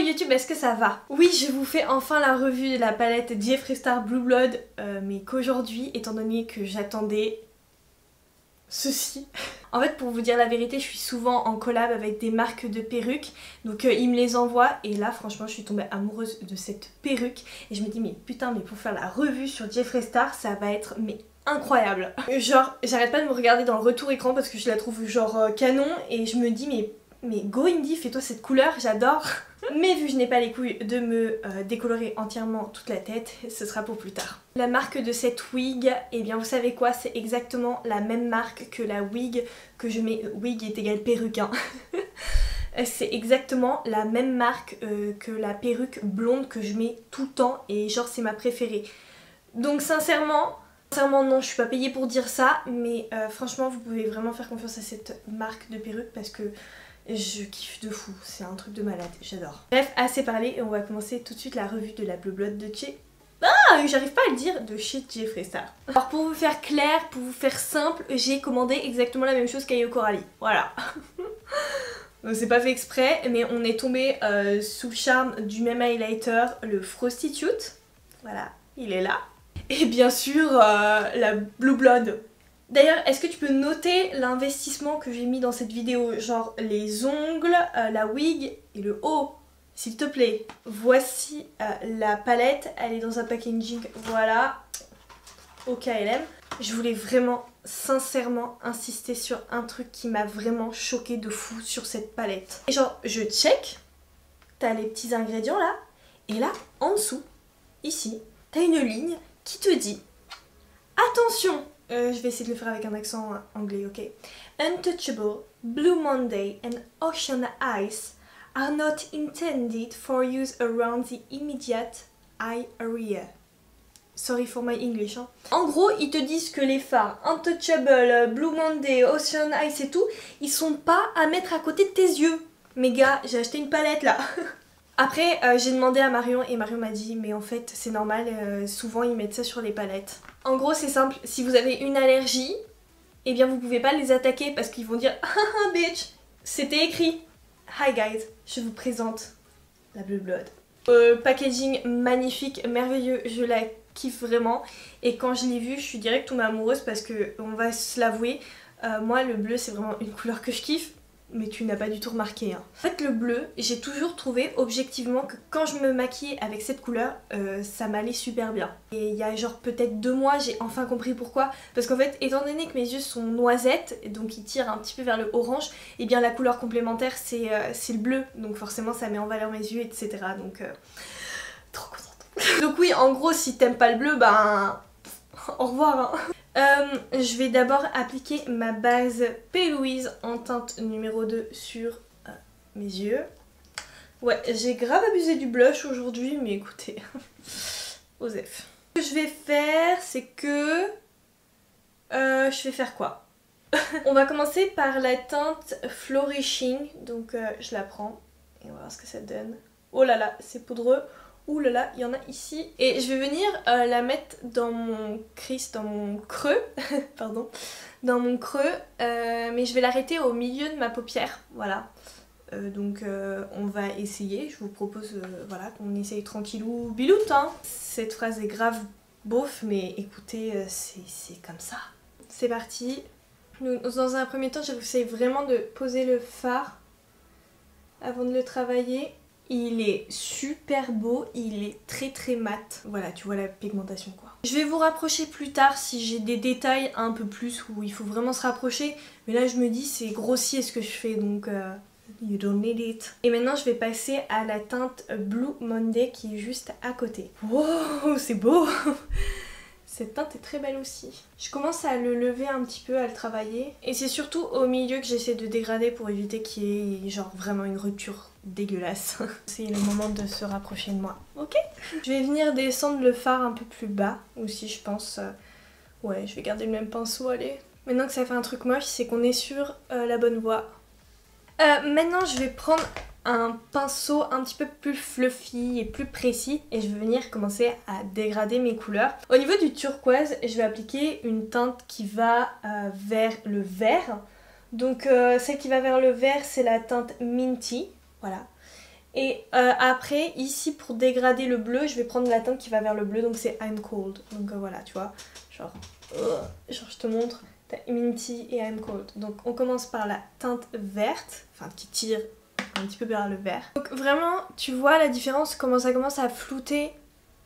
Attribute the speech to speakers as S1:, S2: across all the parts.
S1: YouTube, est-ce que ça va? Oui, je vous fais enfin la revue de la palette Jeffree Star Blue Blood, mais qu'aujourd'hui, étant donné que j'attendais ceci. En fait, pour vous dire la vérité, je suis souvent en collab avec des marques de perruques, donc ils me les envoient et là franchement je suis tombée amoureuse de cette perruque et je me dis mais putain, mais pour faire la revue sur Jeffree Star, ça va être mais incroyable. Genre j'arrête pas de me regarder dans le retour écran parce que je la trouve genre canon et je me dis mais go Indie, fais-toi cette couleur, j'adore. Mais vu que je n'ai pas les couilles de me décolorer entièrement toute la tête, ce sera pour plus tard. La marque de cette wig, et bien vous savez quoi, c'est exactement la même marque que la wig que je mets. Wig est égal perruque, hein. C'est exactement la même marque que la perruque blonde que je mets tout le temps et genre c'est ma préférée. Donc sincèrement non, je suis pas payée pour dire ça, mais franchement vous pouvez vraiment faire confiance à cette marque de perruque parce que je kiffe de fou, c'est un truc de malade, j'adore. Bref, assez parlé et on va commencer tout de suite la revue de la Blue Blood de chez... Ah, j'arrive pas à le dire, de chez Jeffree Star. Alors pour vous faire clair, pour vous faire simple, j'ai commandé exactement la même chose qu'Ayo Coralie, voilà. C'est pas fait exprès, mais on est tombé sous le charme du même highlighter, le Frostitute. Voilà, il est là. Et bien sûr, la Blue Blood. D'ailleurs, est-ce que tu peux noter l'investissement que j'ai mis dans cette vidéo? Genre les ongles, la wig et le haut, s'il te plaît. Voici la palette, elle est dans un packaging, voilà, au KLM. Je voulais vraiment, sincèrement, insister sur un truc qui m'a vraiment choqué de fou sur cette palette. Et genre, je check, t'as les petits ingrédients là, et là, en dessous, ici, t'as une ligne qui te dit « Attention !» je vais essayer de le faire avec un accent anglais, ok. Untouchable, Blue Monday and Ocean Ice are not intended for use around the immediate eye area. Sorry for my English, hein. En gros, ils te disent que les fards Untouchable, Blue Monday, Ocean Ice et tout, ils sont pas à mettre à côté de tes yeux. Mais gars, j'ai acheté une palette là. Après, j'ai demandé à Marion et Marion m'a dit mais en fait c'est normal, souvent ils mettent ça sur les palettes. En gros c'est simple, si vous avez une allergie, eh bien vous pouvez pas les attaquer parce qu'ils vont dire ah bitch, c'était écrit. Hi guys, je vous présente la Blue Blood. Packaging magnifique, merveilleux, je la kiffe vraiment. Et quand je l'ai vue, je suis direct tombée amoureuse parce que, on va se l'avouer, moi le bleu c'est vraiment une couleur que je kiffe. Mais tu n'as pas du tout remarqué, hein. En fait le bleu, j'ai toujours trouvé objectivement que quand je me maquillais avec cette couleur, ça m'allait super bien. Et il y a genre peut-être 2 mois, j'ai enfin compris pourquoi. Parce qu'en fait, étant donné que mes yeux sont noisettes, donc ils tirent un petit peu vers le orange, et bien la couleur complémentaire c'est le bleu. Donc forcément ça met en valeur mes yeux, etc. Donc trop contente. Donc oui, en gros si t'aimes pas le bleu, ben au revoir, hein. Je vais d'abord appliquer ma base P. Louise en teinte numéro 2 sur mes yeux. Ouais, j'ai grave abusé du blush aujourd'hui, mais écoutez, osef. Ce que je vais faire, c'est que... je vais faire quoi? On va commencer par la teinte Flourishing, donc je la prends et on va voir ce que ça donne. Oh là là, c'est poudreux. Ouh là là, il y en a ici. Et je vais venir la mettre dans mon dans mon creux, pardon, dans mon creux, mais je vais l'arrêter au milieu de ma paupière, voilà. Donc on va essayer, je vous propose voilà, qu'on essaye tranquillou biloute, hein. Cette phrase est grave beauf, mais écoutez, c'est comme ça. C'est parti. Dans un premier temps, je vous conseille vraiment de poser le fard avant de le travailler. Il est super beau, il est très mat. Voilà, tu vois la pigmentation quoi. Je vais vous rapprocher plus tard si j'ai des détails un peu plus où il faut vraiment se rapprocher. Mais là je me dis c'est grossier ce que je fais donc you don't need it. Et maintenant je vais passer à la teinte Blue Monday qui est juste à côté. Wow, c'est beau. Cette teinte est très belle aussi. Je commence à le lever un petit peu, à le travailler. Et c'est surtout au milieu que j'essaie de dégrader pour éviter qu'il y ait genre vraiment une rupture dégueulasse. C'est le moment de se rapprocher de moi. Ok. Je vais venir descendre le fard un peu plus bas aussi je pense. Ouais, je vais garder le même pinceau, allez. Maintenant que ça fait un truc moche, c'est qu'on est sur la bonne voie. Maintenant je vais prendre un pinceau un petit peu plus fluffy et plus précis et je vais venir commencer à dégrader mes couleurs. Au niveau du turquoise, je vais appliquer une teinte qui va vers le vert. Donc celle qui va vers le vert c'est la teinte Minty, voilà. Et après, ici pour dégrader le bleu, je vais prendre la teinte qui va vers le bleu, donc c'est I'm Cold. Donc voilà, tu vois, genre je te montre, t'as Immunity et I'm Cold. Donc on commence par la teinte verte, enfin qui tire un petit peu vers le vert. Donc vraiment, tu vois la différence, comment ça commence à flouter,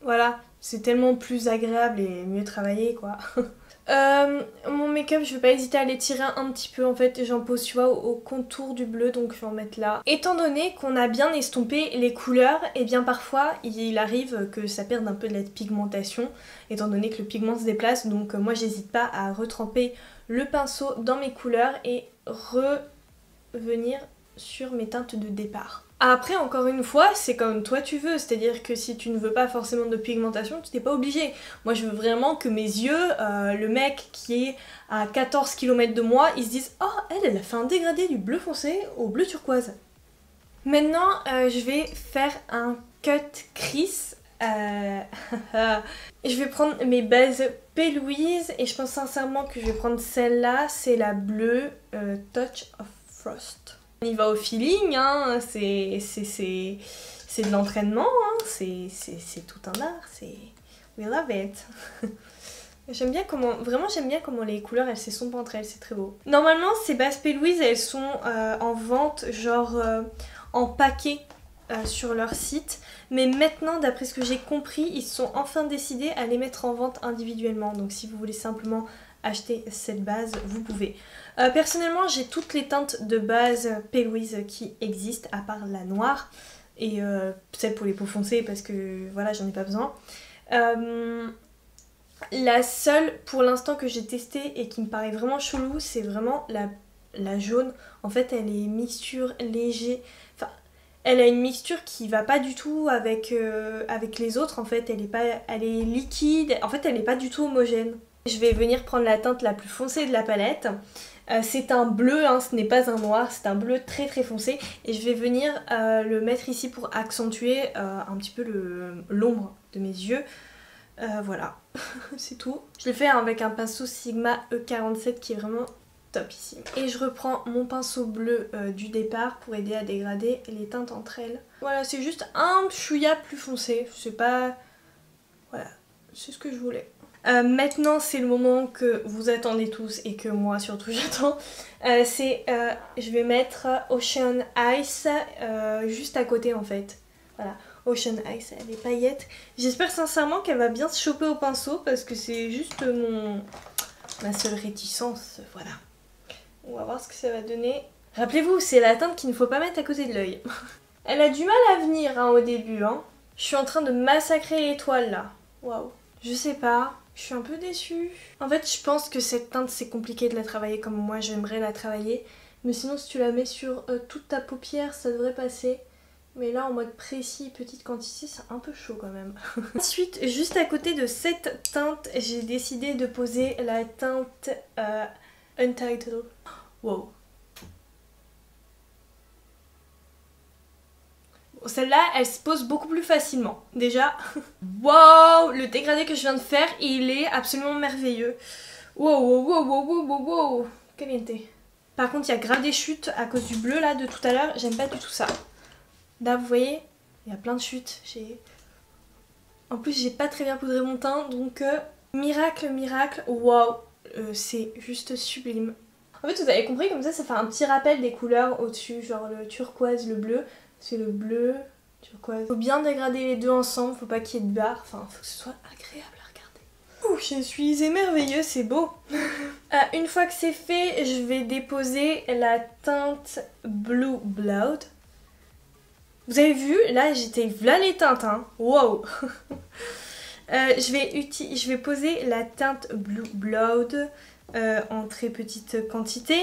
S1: voilà, c'est tellement plus agréable et mieux travaillé quoi. Mon make-up, je vais pas hésiter à l'étirer un petit peu en fait, j'en pose tu vois au contour du bleu, donc je vais en mettre là. Étant donné qu'on a bien estompé les couleurs, et bien parfois il arrive que ça perde un peu de la pigmentation, étant donné que le pigment se déplace, donc moi j'hésite pas à retremper le pinceau dans mes couleurs et revenir sur mes teintes de départ. Après, encore une fois, c'est comme toi tu veux, c'est-à-dire que si tu ne veux pas forcément de pigmentation, tu n'es pas obligé. Moi je veux vraiment que mes yeux, le mec qui est à 14 km de moi, ils se disent « Oh, elle a fait un dégradé du bleu foncé au bleu turquoise ». Maintenant, je vais faire un cut crease. Je vais prendre mes bases P. Louise et je pense sincèrement que je vais prendre celle-là, c'est la bleue Touch of Frost. On y va au feeling, hein, c'est de l'entraînement, hein, c'est tout un art, c'est... We love it. J'aime bien comment les couleurs elles s'estompent entre elles, c'est très beau. Normalement ces bases P. Louise elles sont en vente genre en paquet sur leur site, mais maintenant d'après ce que j'ai compris ils sont enfin décidés à les mettre en vente individuellement, donc si vous voulez simplement acheter cette base, vous pouvez. Personnellement, j'ai toutes les teintes de base P. Louise qui existent, à part la noire et celle pour les peaux foncées parce que voilà, j'en ai pas besoin. La seule pour l'instant que j'ai testée et qui me paraît vraiment chelou, c'est vraiment la jaune. En fait, elle est mixture léger. Enfin, elle a une mixture qui va pas du tout avec les autres. En fait, elle est liquide. En fait, elle est pas du tout homogène. Je vais venir prendre la teinte la plus foncée de la palette. C'est un bleu, hein, ce n'est pas un noir, c'est un bleu très très foncé. Et je vais venir le mettre ici pour accentuer un petit peu l'ombre de mes yeux. Voilà, c'est tout. Je le fais avec un pinceau Sigma E47 qui est vraiment top ici. Et je reprends mon pinceau bleu du départ pour aider à dégrader les teintes entre elles. Voilà, c'est juste un chouïa plus foncé, c'est pas... Voilà, c'est ce que je voulais. Maintenant c'est le moment que vous attendez tous et que moi surtout j'attends. Je vais mettre Ocean Ice juste à côté en fait. Voilà, Ocean Ice, les paillettes. J'espère sincèrement qu'elle va bien se choper au pinceau parce que c'est juste ma seule réticence. Voilà. On va voir ce que ça va donner. Rappelez-vous, c'est la teinte qu'il ne faut pas mettre à côté de l'œil. Elle a du mal à venir hein, au début. Hein. Je suis en train de massacrer l'étoile là. Waouh. Je sais pas. Je suis un peu déçue. En fait, je pense que cette teinte, c'est compliqué de la travailler comme moi, j'aimerais la travailler. Mais sinon, si tu la mets sur toute ta paupière, ça devrait passer. Mais là, en mode précis, petite quantité, c'est un peu chaud quand même. Ensuite, juste à côté de cette teinte, j'ai décidé de poser la teinte Untitled. Wow. Celle-là, elle se pose beaucoup plus facilement. Déjà, wow, le dégradé que je viens de faire, il est absolument merveilleux. Wow, wow, wow, wow, wow, wow, wow. Caliente. Par contre, il y a grave des chutes à cause du bleu là de tout à l'heure. J'aime pas du tout ça. Là, vous voyez, il y a plein de chutes. En plus, j'ai pas très bien poudré mon teint, donc miracle, miracle. Wow, c'est juste sublime. En fait, vous avez compris, comme ça fait un petit rappel des couleurs au-dessus, genre le turquoise, le bleu. C'est le bleu, turquoise. Faut bien dégrader les deux ensemble, faut pas qu'il y ait de barre, enfin faut que ce soit agréable à regarder. Ouh, je suis émerveilleuse, c'est beau. Une fois que c'est fait, je vais déposer la teinte Blue Blood. Vous avez vu, là j'étais là les teintes, hein. Wow. Je vais poser la teinte Blue Blood en très petite quantité.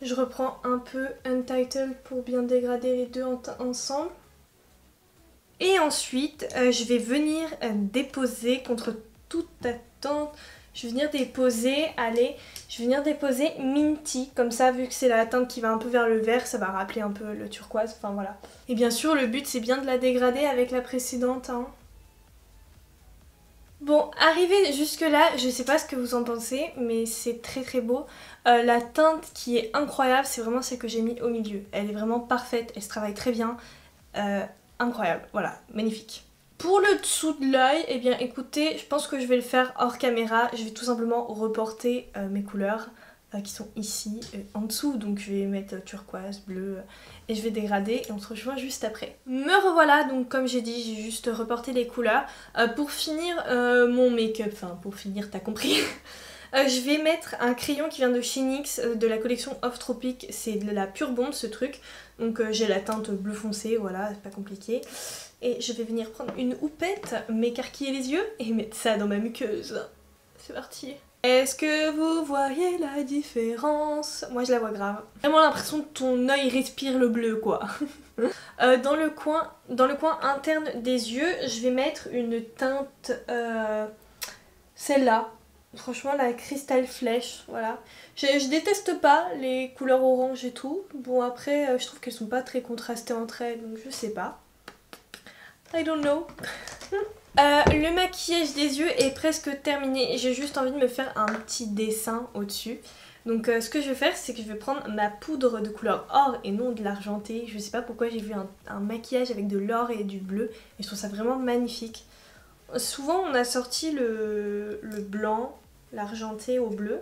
S1: Je reprends un peu Untitled pour bien dégrader les deux ensemble. Et ensuite, je vais venir déposer contre toute ta teinte. Je vais venir déposer, allez, je vais venir déposer Minty. Comme ça, vu que c'est la teinte qui va un peu vers le vert, ça va rappeler un peu le turquoise. Enfin voilà. Et bien sûr, le but c'est bien de la dégrader avec la précédente. Hein. Bon, arrivé jusque là, je sais pas ce que vous en pensez, mais c'est très très beau. La teinte qui est incroyable, c'est vraiment celle que j'ai mis au milieu. Elle est vraiment parfaite, elle se travaille très bien. incroyable, voilà, magnifique. Pour le dessous de l'œil, eh bien écoutez, je pense que je vais le faire hors caméra. Je vais tout simplement reporter mes couleurs qui sont ici en dessous. Donc je vais mettre turquoise, bleu et je vais dégrader et on se rejoint juste après. Me revoilà, donc comme j'ai dit, j'ai juste reporté les couleurs. Pour finir mon make-up, enfin pour finir t'as compris. Je vais mettre un crayon qui vient de chez NYX de la collection Off Tropic. C'est de la pure bombe ce truc. Donc j'ai la teinte bleu foncé, voilà, c'est pas compliqué. Et je vais venir prendre une houppette, m'écarquiller les yeux et mettre ça dans ma muqueuse. C'est parti. Est-ce que vous voyez la différence? Moi je la vois grave. Vraiment l'impression que ton œil respire le bleu quoi. Dans le coin interne des yeux, je vais mettre une teinte, celle-là. Franchement la Crystal Flèche, voilà. Je déteste pas les couleurs orange et tout. Bon après je trouve qu'elles sont pas très contrastées entre elles donc je sais pas. I don't know. Le maquillage des yeux est presque terminé. J'ai juste envie de me faire un petit dessin au-dessus. Donc ce que je vais faire c'est que je vais prendre ma poudre de couleur or et non de l'argenté. Je sais pas pourquoi j'ai vu un maquillage avec de l'or et du bleu et je trouve ça vraiment magnifique. Souvent on a sorti le blanc, l'argenté au bleu.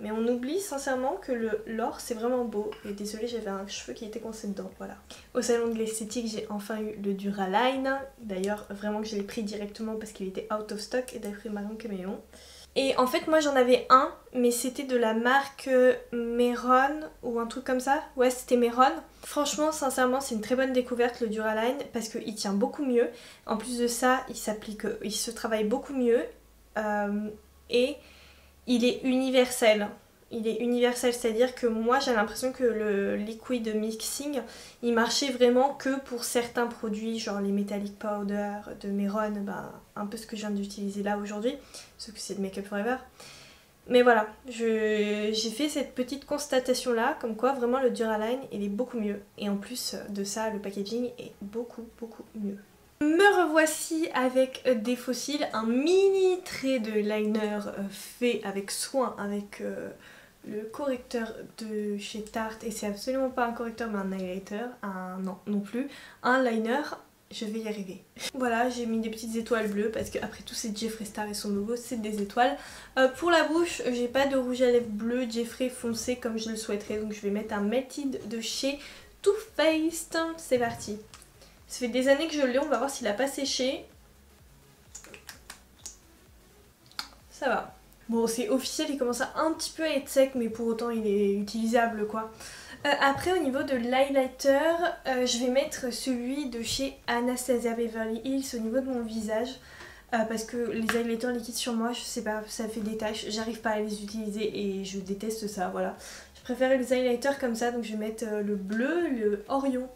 S1: Mais on oublie sincèrement que l'or c'est vraiment beau. Et désolée j'avais un cheveu qui était coincé dedans, voilà. Au salon de l'esthétique j'ai enfin eu le Duraline. D'ailleurs vraiment que je l'ai pris directement parce qu'il était out of stock et d'après Marion Caméléon. Et en fait moi j'en avais un mais c'était de la marque Meron ou un truc comme ça. Ouais c'était Meron. Franchement sincèrement c'est une très bonne découverte le Duraline parce qu'il tient beaucoup mieux. En plus de ça il se travaille beaucoup mieux et il est universel. Il est universel, c'est-à-dire que moi j'ai l'impression que le liquid mixing il marchait vraiment que pour certains produits, genre les metallic powder de Meron, bah, un peu ce que je viens d'utiliser là aujourd'hui, sauf que c'est de Make Up For Ever. Mais voilà, j'ai fait cette petite constatation là, comme quoi vraiment le Duraline il est beaucoup mieux. Et en plus de ça, le packaging est beaucoup mieux. Me revoici avec des faux cils, un mini trait de liner fait avec soin avec le correcteur de chez Tarte et c'est absolument pas un correcteur mais un highlighter, non plus, un liner, je vais y arriver. Voilà, j'ai mis des petites étoiles bleues parce que après tout c'est Jeffree Star et son logo c'est des étoiles. Pour la bouche, j'ai pas de rouge à lèvres bleu Jeffree foncé comme je le souhaiterais donc je vais mettre un Melted de chez Too Faced, c'est parti. Ça fait des années que je l'ai, on va voir s'il a pas séché. Ça va. Bon c'est officiel, il commence à un petit peu à être sec mais pour autant il est utilisable quoi. Après au niveau de l'highlighter, je vais mettre celui de chez Anastasia Beverly Hills au niveau de mon visage. Parce que les highlighters liquides sur moi, je sais pas, ça fait des taches, j'arrive pas à les utiliser et je déteste ça, voilà. Je préfère les highlighters comme ça donc je vais mettre le bleu, le Orion.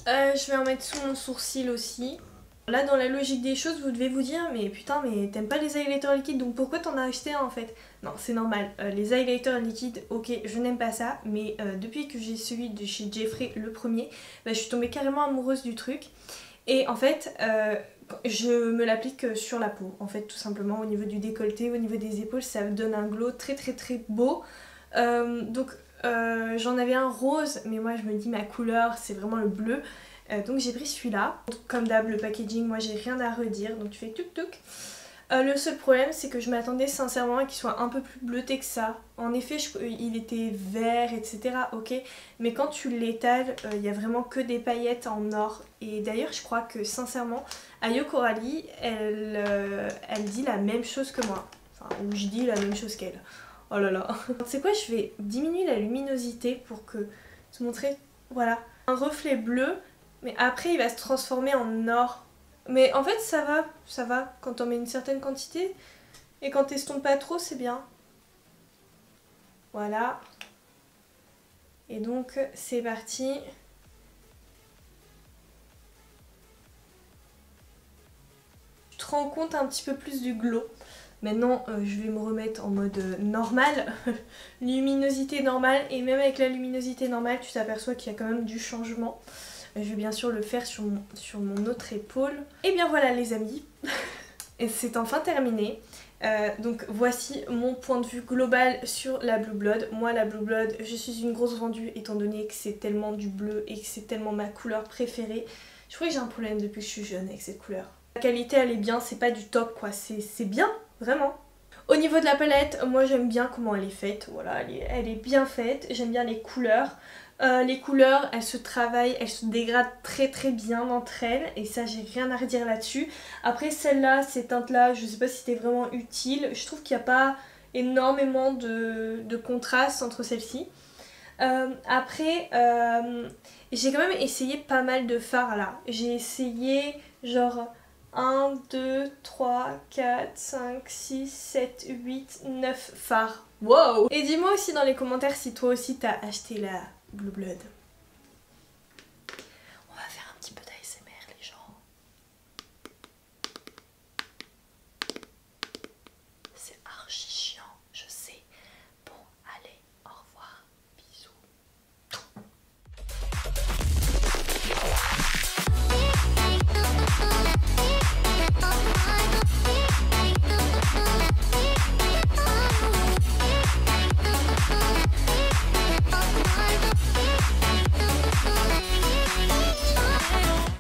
S1: Je vais en mettre sous mon sourcil aussi. Là dans la logique des choses vous devez vous dire mais putain mais t'aimes pas les highlighters liquides donc pourquoi t'en as acheté un en fait? Non c'est normal, les highlighters liquides ok je n'aime pas ça mais depuis que j'ai celui de chez Jeffree le premier bah, je suis tombée carrément amoureuse du truc et en fait je me l'applique sur la peau en fait tout simplement au niveau du décolleté, au niveau des épaules ça donne un glow très beau donc j'en avais un rose mais moi je me dis ma couleur c'est vraiment le bleu donc j'ai pris celui-là. Comme d'hab le packaging moi j'ai rien à redire donc tu fais tuk tuk. Le seul problème c'est que je m'attendais sincèrement à qu'il soit un peu plus bleuté que ça. En effet il était vert etc ok mais quand tu l'étales il y a vraiment que des paillettes en or et d'ailleurs je crois que sincèrement Ayo Coralie elle dit la même chose que moi. Enfin ou je dis la même chose qu'elle. Oh là là. Tu sais quoi je vais diminuer la luminosité pour que te montrer voilà un reflet bleu. Mais après il va se transformer en or. Mais en fait ça va quand on met une certaine quantité. Et quand t'estompes pas trop c'est bien. Voilà. Et donc c'est parti. Tu te rends compte un petit peu plus du glow. Maintenant je vais me remettre en mode normal. Luminosité normale. Et même avec la luminosité normale tu t'aperçois qu'il y a quand même du changement. Je vais bien sûr le faire sur mon autre épaule. Et bien voilà les amis, et c'est enfin terminé. Donc voici mon point de vue global sur la Blue Blood. Moi la Blue Blood, je suis une grosse vendue étant donné que c'est tellement du bleu et que c'est tellement ma couleur préférée. Je crois que j'ai un problème depuis que je suis jeune avec cette couleur. La qualité elle est bien, c'est pas du top quoi, c'est bien, vraiment. Au niveau de la palette, moi j'aime bien comment elle est faite, voilà, elle est bien faite, j'aime bien les couleurs. Les couleurs, elles se travaillent, elles se dégradent très très bien entre elles et ça j'ai rien à redire là-dessus. Après celle-là, ces teintes-là, je sais pas si c'était vraiment utile, je trouve qu'il n'y a pas énormément de contraste entre celles-ci. Après, j'ai quand même essayé pas mal de fards là. J'ai essayé genre 1, 2, 3, 4, 5, 6, 7, 8, 9 fards. Wow! Et dis-moi aussi dans les commentaires si toi aussi t'as acheté la Blue Blood.